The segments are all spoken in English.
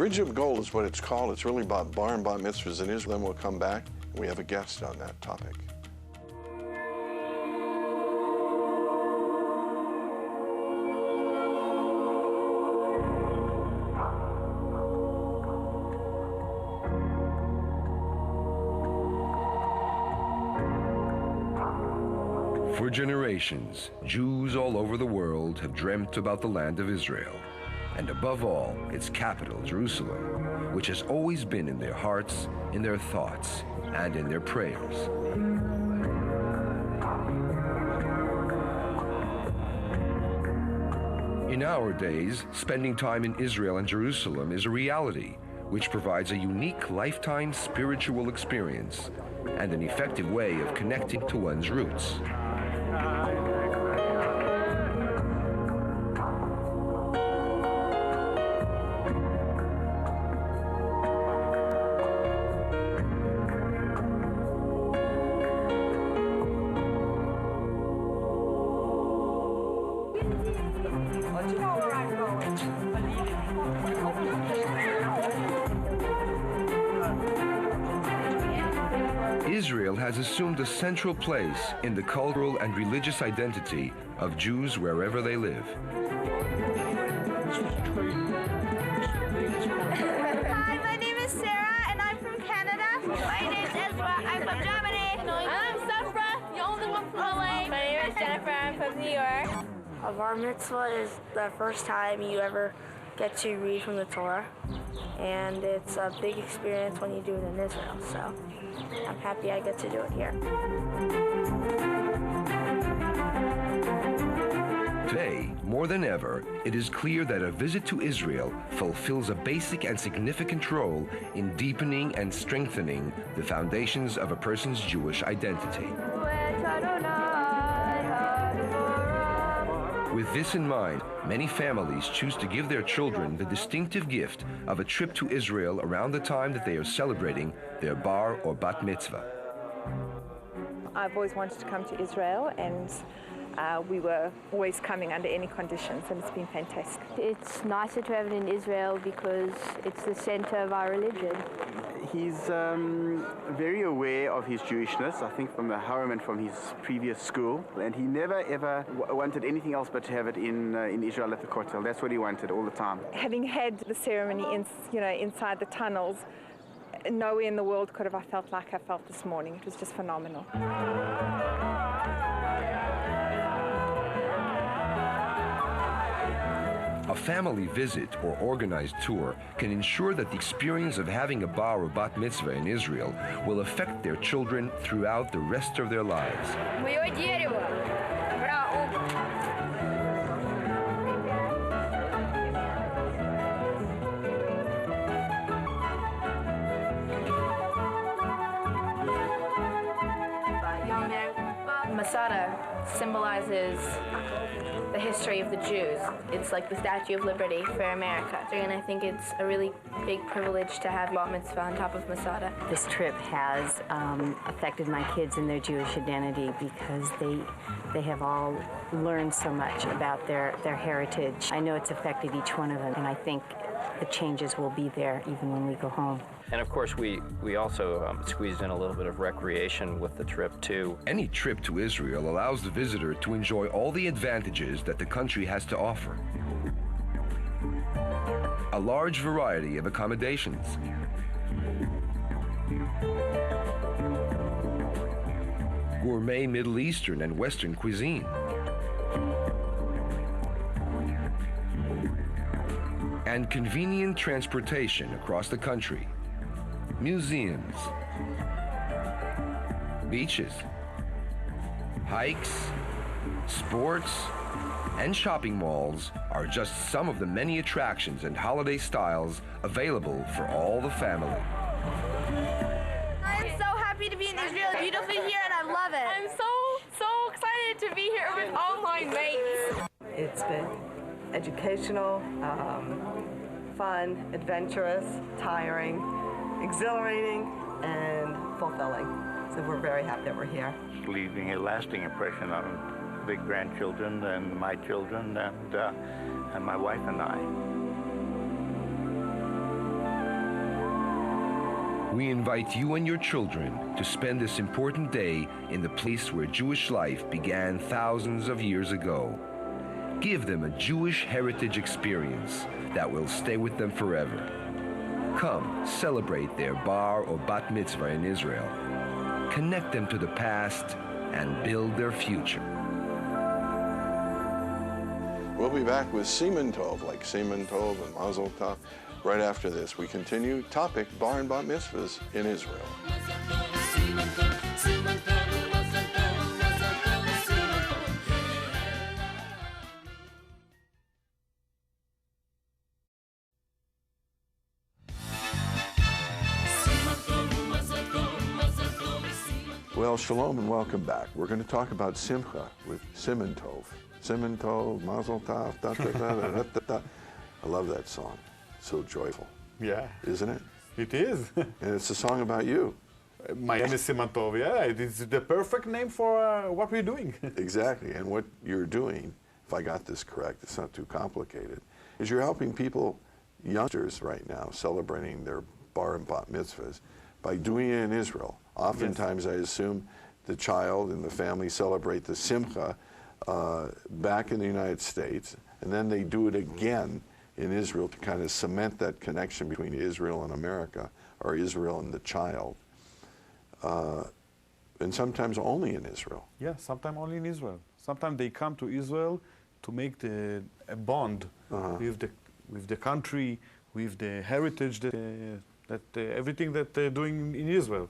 Bridge of Gold is what it's called. It's really about bar and bat mitzvahs in Israel. Then we'll come back, and we have a guest on that topic. For generations, Jews all over the world have dreamt about the land of Israel, and above all, its capital, Jerusalem, which has always been in their hearts, in their thoughts, and in their prayers. In our days, spending time in Israel and Jerusalem is a reality, which provides a unique lifetime spiritual experience and an effective way of connecting to one's roots. Israel has assumed a central place in the cultural and religious identity of Jews wherever they live. Hi, my name is Sarah and I'm from Canada. My name is Ezra, I'm from Germany. I'm Safra, the only one from LA. My name is Jennifer, I'm from New York. A bar mitzvah is the first time you ever get to read from the Torah, and it's a big experience when you do it in Israel, so I'm happy I get to do it here. Today, more than ever, it is clear that a visit to Israel fulfills a basic and significant role in deepening and strengthening the foundations of a person's Jewish identity. With this in mind, many families choose to give their children the distinctive gift of a trip to Israel around the time that they are celebrating their bar or bat mitzvah. I've always wanted to come to Israel, and we were always coming under any conditions, and it's been fantastic. It's nicer to have it in Israel because it's the center of our religion. He's very aware of his Jewishness, I think from the home and from his previous school, and he never ever wanted anything else but to have it in Israel at the Kotel. That's what he wanted all the time. Having had the ceremony inside the tunnels, nowhere in the world could have I felt like I felt this morning. It was just phenomenal. A family visit or organized tour can ensure that the experience of having a bar or bat mitzvah in Israel will affect their children throughout the rest of their lives. Masada symbolizes the history of the Jews. It's like the Statue of Liberty for America. And I think it's a really big privilege to have Bat Mitzvah on top of Masada. This trip has affected my kids in their Jewish identity because they have all learned so much about their heritage. I know it's affected each one of them, and I think the changes will be there even when we go home. And of course, we also squeezed in a little bit of recreation with the trip, too. Any trip to Israel allows the visitor to enjoy all the advantages that the country has to offer. A large variety of accommodations, gourmet Middle Eastern and Western cuisine, and convenient transportation across the country. Museums, beaches, hikes, sports, and shopping malls are just some of the many attractions and holiday styles available for all the family. I'm so happy to be in Israel. It's beautiful here and I love it. I'm so excited to be here with all my mates. It's been educational, fun, adventurous, tiring, exhilarating, and fulfilling. So we're very happy that we're here. It's leaving a lasting impression on big grandchildren and my children and my wife and I. We invite you and your children to spend this important day in the place where Jewish life began thousands of years ago. Give them a Jewish heritage experience that will stay with them forever. Come celebrate their bar or bat mitzvah in Israel. Connect them to the past and build their future. We'll be back with Simon Tov, like Simon Tov and Mazel Tov. Right after this, we continue topic bar and bat mitzvahs in Israel. Well, shalom and welcome back. We're going to talk about Simha with Simon Tov. Simon Tov, Mazel Tov, da da da da da da. I love that song. So joyful. Yeah. Isn't it? It is. And it's a song about you. My name is Simha Tov. Yeah, it is the perfect name for what we're doing. Exactly. And what you're doing, if I got this correct, it's not too complicated, is you're helping people, youngsters right now, celebrating their bar and bat mitzvahs by doing it in Israel. Oftentimes, yes. I assume the child and the family celebrate the Simcha back in the United States, and then they do it again in Israel to kind of cement that connection between Israel and America, or Israel and the child, and sometimes only in Israel. Yeah, sometimes only in Israel. Sometimes they come to Israel to make a bond with the country, with the heritage, everything that they're doing in Israel.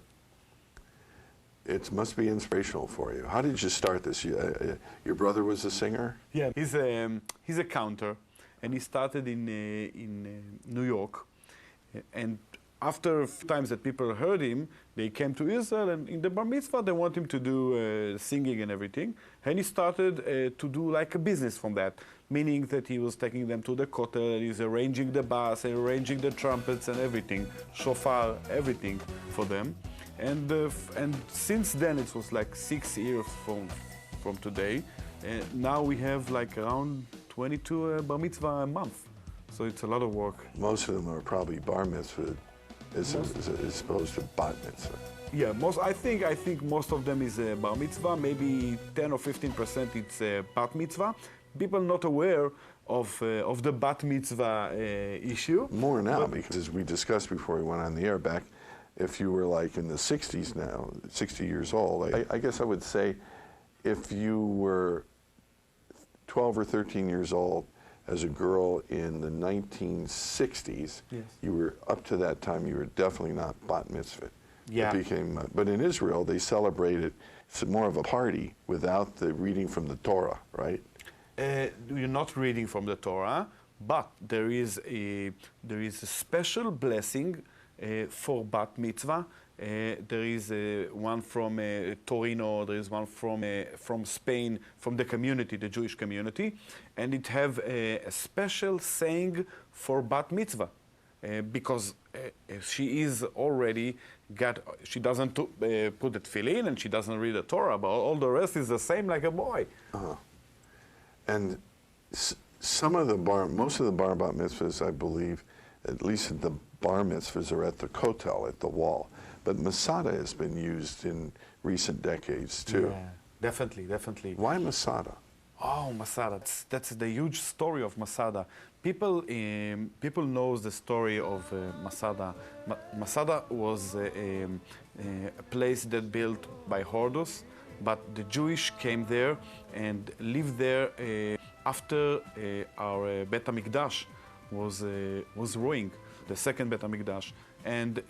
It must be inspirational for you. How did you start this? Your brother was a singer? Yeah, he's a counter, and he started in New York. And after a few times that people heard him, they came to Israel, and in the Bar Mitzvah, they want him to do singing and everything. And he started to do like a business from that, meaning that he was taking them to the kotel, and he's arranging the bass, and arranging the trumpets and everything, shofar, everything for them. And since then, it was like 6 years from today. Now we have like around 22 bar mitzvah a month. So it's a lot of work. Most of them are probably bar mitzvah as opposed to bat mitzvah. Yeah, I think most of them is bar mitzvah. Maybe 10 or 15% it's bat mitzvah. People not aware of the bat mitzvah issue. More now, because as we discussed before we went on the air back, if you were like in the 60s now, 60 years old, I guess I would say if you were 12 or 13 years old as a girl in the 1960s, yes. You were, up to that time, you were definitely not bat mitzvah. Yeah. It became, but in Israel, they celebrated, it's more of a party without the reading from the Torah, right? You're not reading from the Torah, but there is a special blessing for bat mitzvah. There is one from Torino, there is one from Spain, from the community, the Jewish community, and it have a special saying for bat mitzvah, because she is already she doesn't put the tefillin and she doesn't read the Torah, but all the rest is the same like a boy. And most of the bar bat mitzvahs, I believe, at least at the bar mitzvahs, are at the kotel, at the wall. But Masada has been used in recent decades too. Yeah, definitely. Why Masada? Oh, Masada! That's the huge story of Masada. People knows the story of Masada. Masada was a place that built by Hordos, but the Jewish came there and lived there after our Bet HaMikdash was ruined, the second Bet HaMikdash. And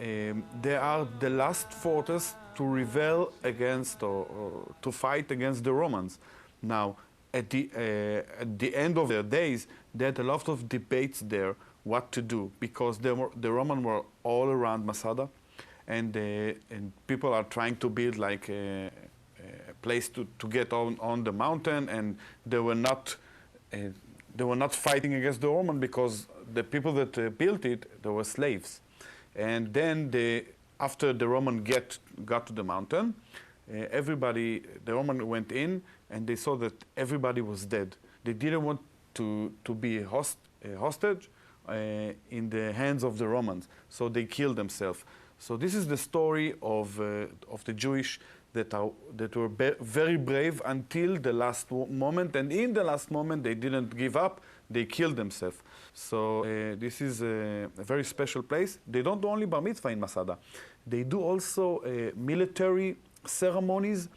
they are the last fortress to rebel against or to fight against the Romans. Now, at the end of their days, they had a lot of debates there what to do, because the Romans were all around Masada, and people are trying to build like a place to get on the mountain, and they were not fighting against the Romans because the people that built it, they were slaves. And then after the Roman got to the mountain, the Roman went in and they saw that everybody was dead. They didn't want to be a hostage in the hands of the Romans, so they killed themselves. So this is the story of the Jewish that were very brave until the last moment, and in the last moment they didn't give up, they killed themselves. So this is a very special place. They don't do only Bar Mitzvah in Masada. They do also military ceremonies,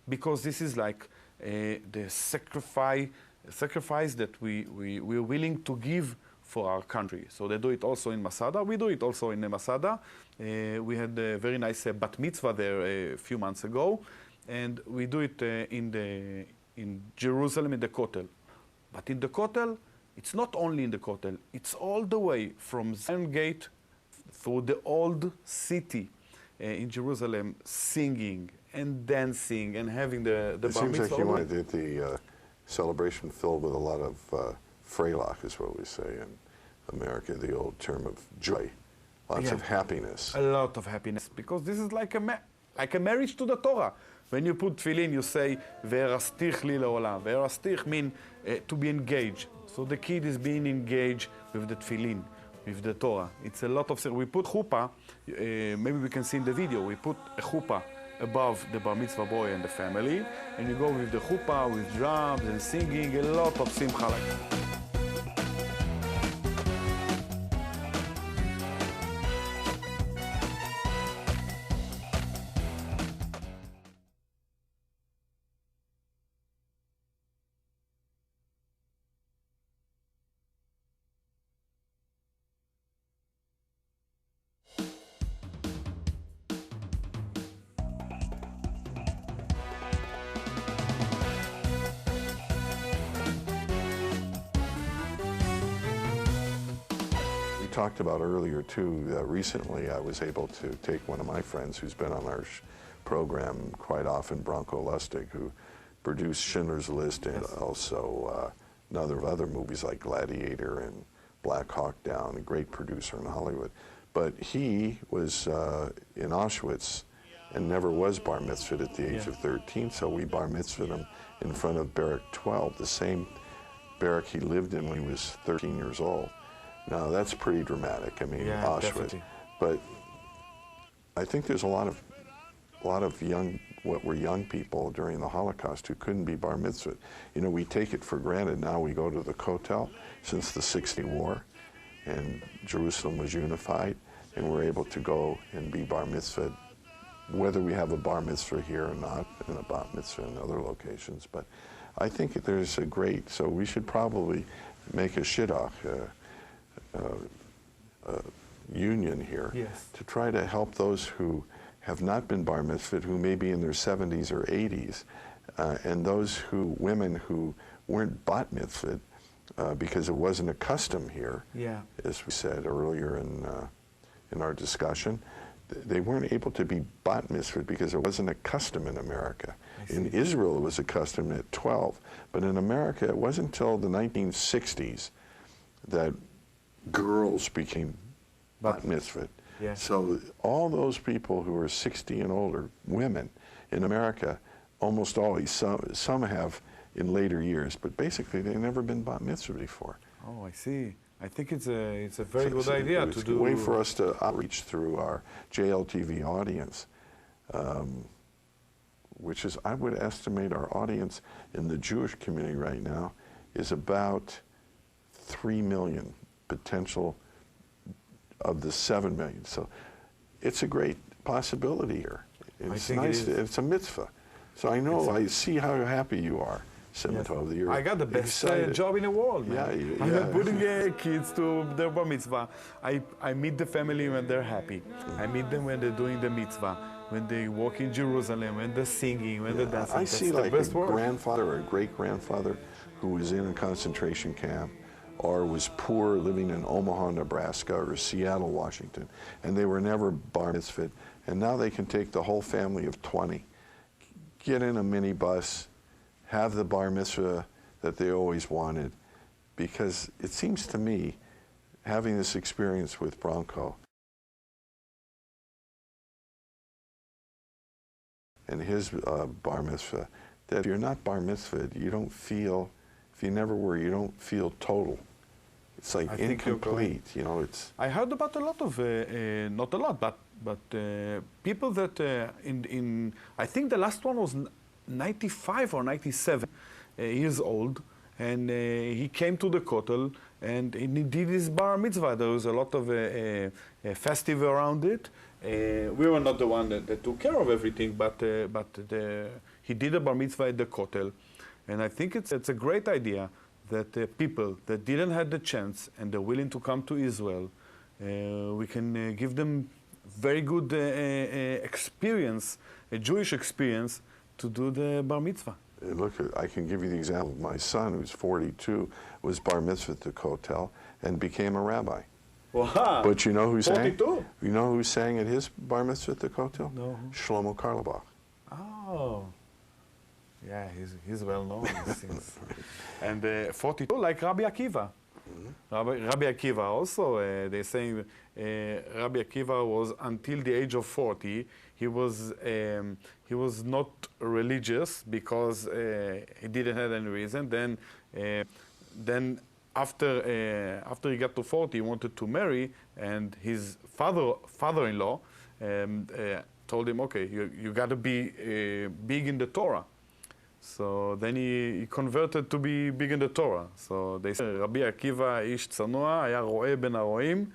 because this is like the sacrifice that we're willing to give for our country. So they do it also in Masada. We do it also in Masada. We had a very nice Bat Mitzvah there a few months ago, and we do it in Jerusalem in the Kotel. But in the Kotel, it's not only in the Kotel, it's all the way from Zion Gate through the old city in Jerusalem, singing and dancing and having the Bar Mitzvah. It seems like you wanted the celebration filled with a lot of Freilach, is what we say in America, the old term of joy, lots of happiness. A lot of happiness, because this is like a marriage to the Torah. When you put tefillin, you say, Ve'erastich li le'olam. Ve'erastich means to be engaged. So the kid is being engaged with the tefillin, with the Torah. It's a lot of... We put chuppah, maybe we can see in the video, we put a chuppah above the Bar Mitzvah boy and the family, and you go with the chuppah, with drums and singing, a lot of Simha like that. Talked about earlier too, recently I was able to take one of my friends who's been on our program quite often, Bronco Lustig, who produced Schindler's List and also other movies like Gladiator and Black Hawk Down, a great producer in Hollywood. But he was in Auschwitz and never was bar mitzvahed at the age of 13, so we bar mitzvahed him in front of Barrack 12, the same barrack he lived in when he was 13 years old. Now that's pretty dramatic. I mean, Auschwitz. Definitely. But I think there's a lot of young people during the Holocaust who couldn't be bar mitzvahed. You know, we take it for granted now. We go to the Kotel since the 60 War, and Jerusalem was unified, and we're able to go and be bar mitzvahed, whether we have a bar mitzvah here or not, and a bat mitzvah in other locations. But I think there's a great. So we should probably make a shidduch. Union here to try to help those who have not been bar mitzvahed, who may be in their 70s or 80s, and those women who weren't bat mitzvahed because it wasn't a custom here, as we said earlier in our discussion. They weren't able to be bat mitzvahed because it wasn't a custom in America. In Israel, it was a custom at 12, but in America, it wasn't until the 1960s that girls became bat mitzvahed. So all those people who are 60 and older, women in America, almost always, some have in later years, but basically they've never been bat mitzvahed before. Oh, I see. I think it's a very good idea to do. It's a way for us to outreach through our JLTV audience, which is, I would estimate our audience in the Jewish community right now is about 3 million potential of the 7 million. So it's a great possibility here. It's nice. It's a mitzvah. So I know, I see how happy you are, Simha. I got the best job in the world, man. I'm putting kids to their bar mitzvah. I meet the family when they're happy. I meet them when they're doing the mitzvah, when they walk in Jerusalem, when they're singing, when they're dancing. I see like a grandfather or a great-grandfather who was in a concentration camp or was poor living in Omaha, Nebraska, or Seattle, Washington, and they were never bar mitzvahed, and now they can take the whole family of 20, get in a minibus, have the bar mitzvah that they always wanted, because it seems to me, having this experience with Bronco and his bar mitzvah, that if you're not bar mitzvahed, you don't feel, if you never were, you don't feel total. It's like I think you're incomplete, you know, it's... I heard about a lot of, not a lot, but people that I think the last one was 95 or 97 years old, and he came to the kotel, and he did his bar mitzvah. There was a lot of festive around it. We were not the one that took care of everything, but he did a bar mitzvah at the kotel, and I think it's a great idea that people that didn't have the chance and they're willing to come to Israel, we can give them very good experience, a Jewish experience, to do the bar mitzvah. Look, I can give you the example of my son, who's 42, was bar mitzvah at the kotel and became a rabbi. Wow. But you know who sang? 42? You know who sang at his bar mitzvah at the kotel? No. Shlomo Karlebach. Oh. Yeah, he's well known. And 42, like Rabbi Akiva. Rabbi Akiva also, they saying Rabbi Akiva was, until the age of 40, he was not religious because he didn't have any reason. Then after he got to 40, he wanted to marry, and his father-in-law told him, okay, you got to be big in the Torah. So then he converted to be big in the Torah. So they say, Rabbi Akiva איש צנוע, היה רועה בין הרועים,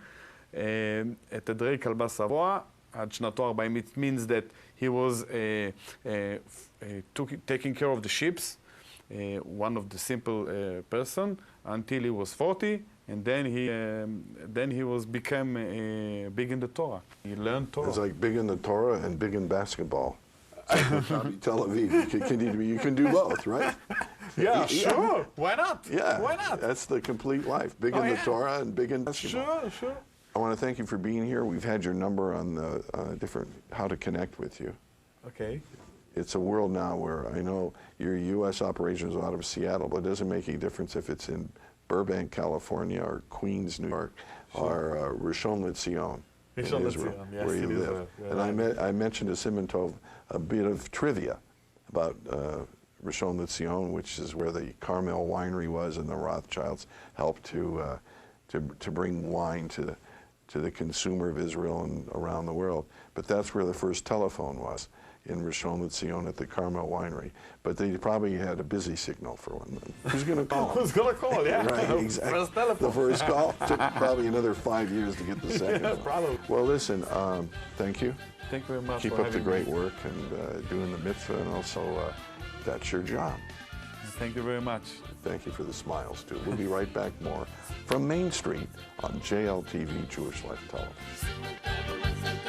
את עדרי כלבה שבוע, עד שנתו 40. It means that he was taking care of the sheep, one of the simple person, until he was 40, and then he became big in the Torah. He learned Torah. It's like big in the Torah and big in basketball. Tel Aviv. You can do both, right? Yeah, sure. Why not? Yeah. Why not? That's the complete life. Big in the Torah and big in basketball. Sure. I want to thank you for being here. We've had your number on the how to connect with you. Okay. It's a world now where I know your U.S. operations are out of Seattle, but it doesn't make any difference if it's in Burbank, California, or Queens, New York, or Rishon LeZion in Israel, yes, where you live. And I mentioned to Simha a bit of trivia about Rishon LeZion, which is where the Carmel winery was, and the Rothschilds helped to bring wine to the consumer of Israel and around the world. But that's where the first telephone was, in Rishon LeZion at the Carmel winery. But they probably had a busy signal for one. Who's going to call? Who's going to call, yeah. Right, exactly. First telephone. The first call took probably another 5 years to get the second one. Probably. Well, listen, thank you. Thank you very much. Keep up the great work and doing the mitzvah, and also that's your job. Thank you very much. Thank you for the smiles, too. We'll be right back more from Main Street on JLTV Jewish Life Television.